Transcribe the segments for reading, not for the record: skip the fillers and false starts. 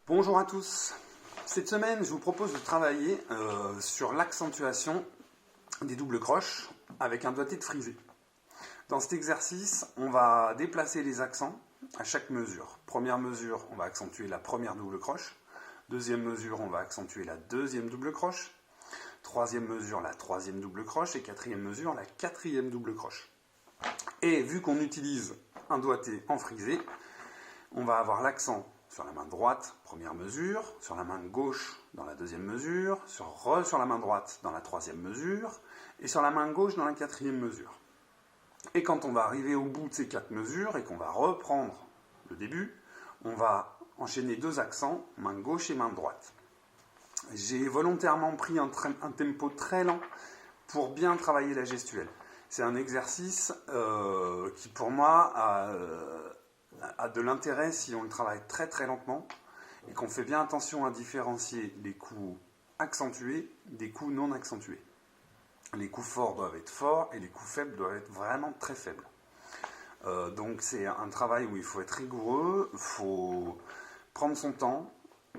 Bonjour à tous. Cette semaine, je vous propose de travailler sur l'accentuation des doubles croches avec un doigté de frisé. Dans cet exercice, on va déplacer les accents à chaque mesure. Première mesure, on va accentuer la première double croche. Deuxième mesure, on va accentuer la deuxième double croche. Troisième mesure, la troisième double croche. Et quatrième mesure, la quatrième double croche. Et vu qu'on utilise un doigté en frisé, on va avoir l'accent sur la main droite, première mesure, sur la main gauche dans la deuxième mesure, sur la main droite dans la troisième mesure, et sur la main gauche dans la quatrième mesure. Et quand on va arriver au bout de ces 4 mesures et qu'on va reprendre le début, on va enchaîner 2 accents, main gauche et main droite. J'ai volontairement pris un tempo très lent pour bien travailler la gestuelle. C'est un exercice qui pour moi a de l'intérêt si on le travaille très très lentement et qu'on fait bien attention à différencier les coups accentués des coups non accentués. Les coups forts doivent être forts et les coups faibles doivent être vraiment très faibles. Donc c'est un travail où il faut être rigoureux, il faut prendre son temps,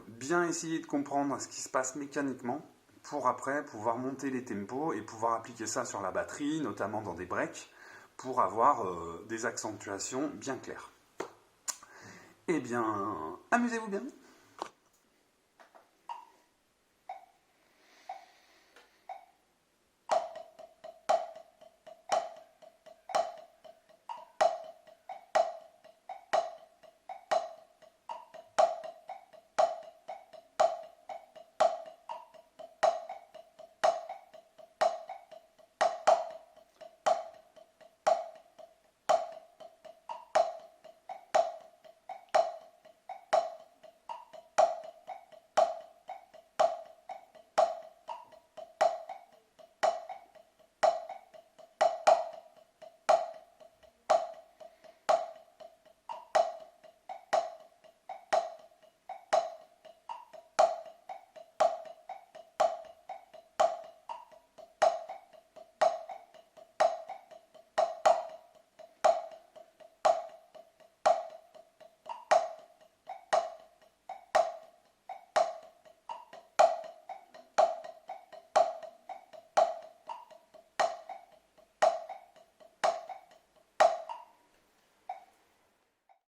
bien essayer de comprendre ce qui se passe mécaniquement pour après pouvoir monter les tempos et pouvoir appliquer ça sur la batterie, notamment dans des breaks, pour avoir des accentuations bien claires. Eh bien, amusez-vous bien!